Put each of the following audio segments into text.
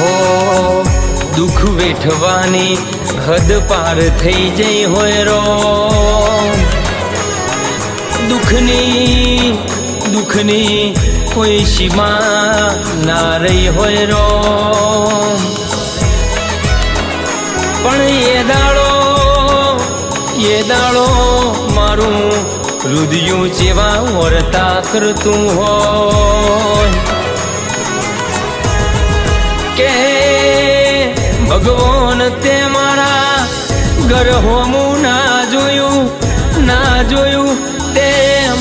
હો દુઃખ વેઠવાની હદ પાર થઈ જઈ હોય રો દુઃખની કોઈ સીમા ના રહી હોય રો પણ એ દાડો મારું હૃદયું જેવા વર્તા કરતું હોય કે ભગવાન તે મારા ઘર હોમું ના જોયું તે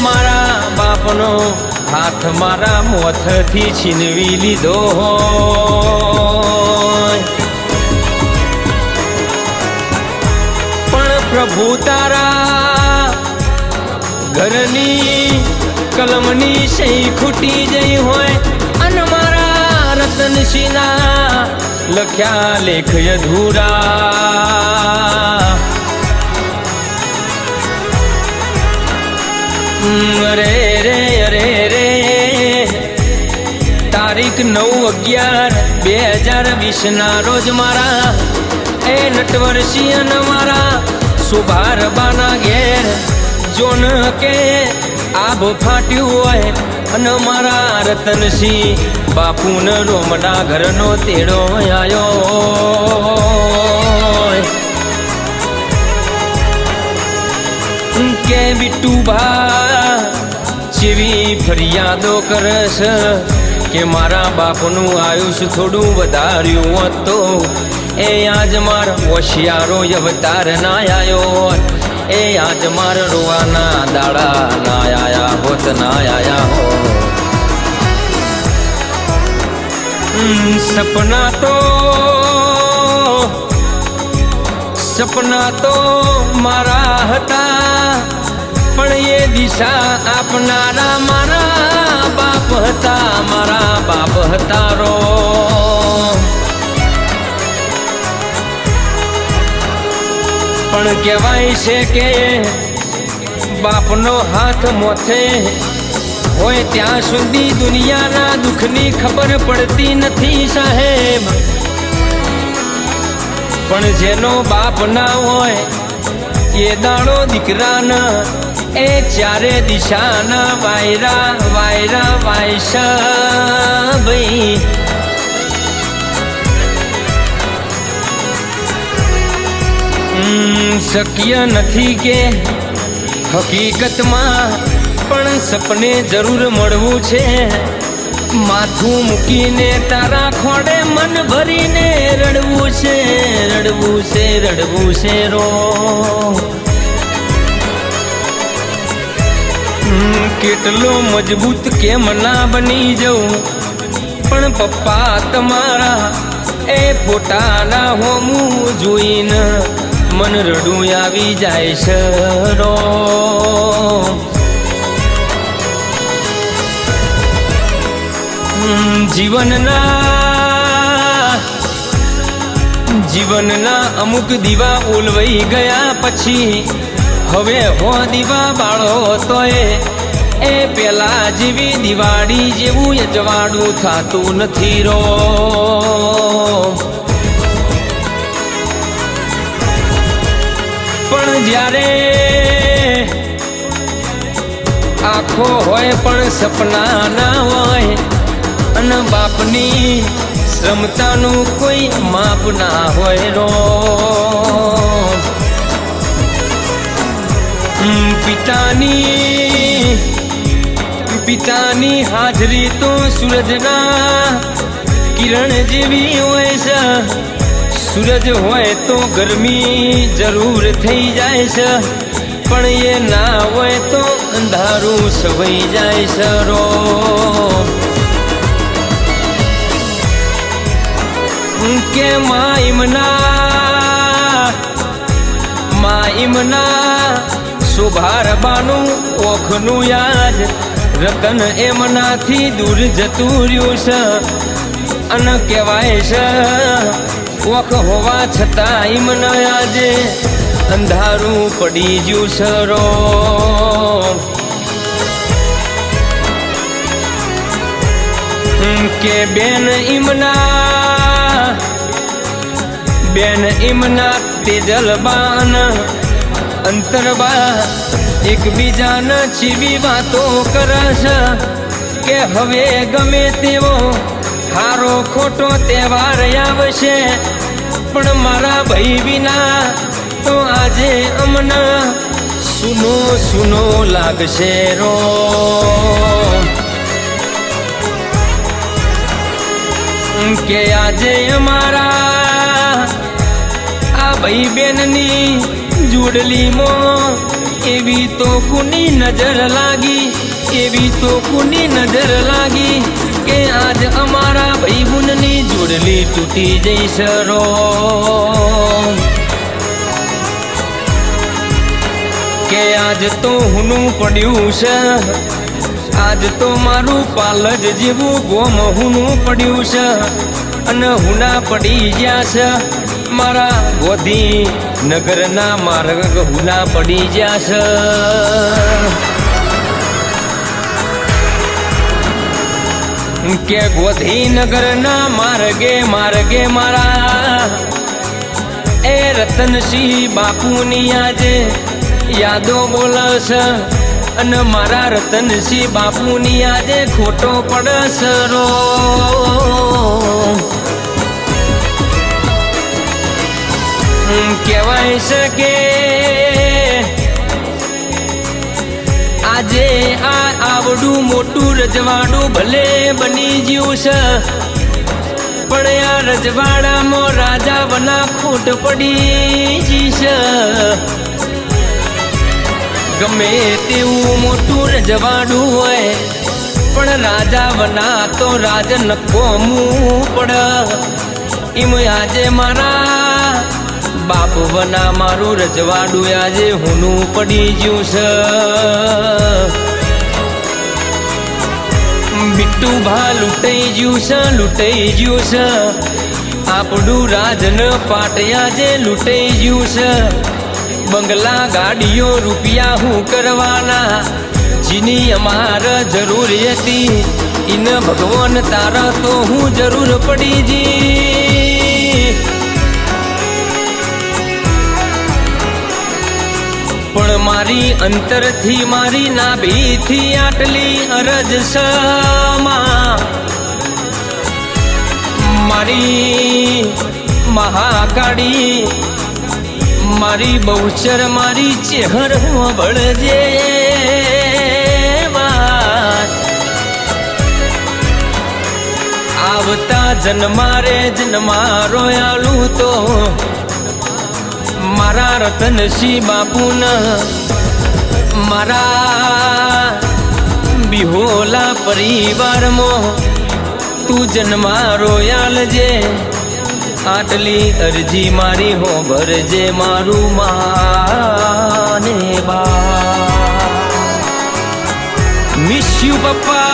મારા બાપનો હાથ મારા મોથથી છીનવી લીધો હોય પણ પ્રભુ તારા ઘરની કલમની સહી ખૂટી જઈ હોય અને મારા રતનસિંહના લખ્યા લેખ અધૂરા અરે રે તારીખ 9/11/2020 ના રોજ મારા એ નટવરસિંહ અને મારા સુભારબાના ઘેર જોન કે આભ ફાટ્યું હોય અને મારા રતનસિંહ બાપુને રોમડા ઘરનો તેડો આવ્યો કે બીટુભા જેવી ફરિયાદો કરસ કે મારા બાપનું આયુષ થોડું વધાર્યું હોત તો એ આજ માર હોશિયારો અવતાર ના આવ્યો એ આજ માર રોવાના દાડા ના આયા હોત ના આયા હો સપના તો મારા હતા પણ એ દિશા આપનારા મારા બાપ હતા રો પણ કહેવાય છે કે બાપનો હાથ મોથે હોય ત્યાં સુધી દુનિયાના દુઃખની ખબર પડતી નથી સાહેબ પણ જેનો બાપ ના હોય એ દાડો દીકરાના એ ચારે દિશાના વાયરા વાયસા ભાઈ શક્ય નથી કે હકીકતમાં પણ સપને જરૂર મળવું છે માથું મૂકીને તારા ખોડે મન ભરીને રડવું છે રો કેટલો મજબૂત કેમ ના બની જવું પણ પપ્પા તમારા એ ફોટાના હોમું જોઈને મન રડું આવી જાય છે રો જીવનના અમુક દીવા ઓલવાઈ ગયા પછી હવે હો દીવા બાળો તોય એ પેલા જેવી દિવાળી જેવું અજવાળું થાતું નથી રો પણ જ્યારે આંખો હોય પણ સપના ના હોય અને બાપની ક્ષમતાનું કોઈ માપ ના હોય રો પિતાની હાજરી તો સૂરજના કિરણ જેવી હોય છે સૂરજ હોય તો ગરમી જરૂર થઈ જાય છે પણ એ ના હોય તો અંધારું સવાઈ જાય છે રો કે માઈમના શોભારબાનું ઓખનું યાદ રતન એમનાથી દૂર જતું રહ્યું છે અને કહેવાય છે ઓખ હોવા છતાં એમના આજે અંધારું પડી ગયું છે રો કે બેન ઈમના બેન એમના તેજલબાન અંતરબા એકબીજાના ચીવી વાતો કરશે કે હવે ગમે તેવો હારો ખોટો તહેવાર આવશે પણ મારા ભાઈ વિના તો આજે અમને સુનો સુનો લાગશે રો કે આજે અમારા આ ભાઈ બેનની જોડલીમાં એવી તો કોની નજર લાગી એવી તો કોની નજર લાગી કે આજ અમારા ભાઈ બુનની જોડલી તૂટી જઈશ રો કે આજ તો હુનું પડ્યું છે આજ તો મારું પાલજ જેવું ગોમ હુનું પડ્યું છે અને હુના પડી ગયા છે મારા ગોધી નગરના માર્ગ હુના પડી ગયા છે કે ગોધી નગરના માર્ગે માર્ગે મારા એ રતનસિંહ બાપુની આજે યાદો બોલશે અને મારા રતનસિંહ બાપુની આજે ખોટો પડશે રો કહેવાય છે કે આજે આ આવડું મોટું રજવાડું ભલે બની ગયું છે પણ આ રજવાડામાં રાજા બના ખોટ પડી જશે ગમે તેવું મોટું રજવાડું હોય પણ રાજા બના તો રાજ નકોમું પડ એમ આજે મારા બાપ બના મારું રજવાડું આજે હુનું પડી ગયું છે બિટ્ટુ ભા લૂંટાઈ ગયું છે લૂંટાઈ ગયું છે આપણું રાજન પાટિયા જે લૂંટાઈ ગયું છે બંગલા ગાડીઓ રૂપિયા હું કરવાના જેની અમારે જરૂર હતી એને ભગવાન તારા તો હું જરૂર પડી જી પણ મારી અંતરથી મારી નાભીથી આટલી અરજ સમા મારી મહાકાળી મારી બહુચર મારી ચેહર વળજે આવતા જન્મારે જન્મારો આલું તો મારા રતનસિંહ બાપુના મારા બિહોલા પરિવારમાં તું જન્મારો આલજે આટલી અરજી મારી હો ભરજે મારું માને બા મિસ યુ પપ્પા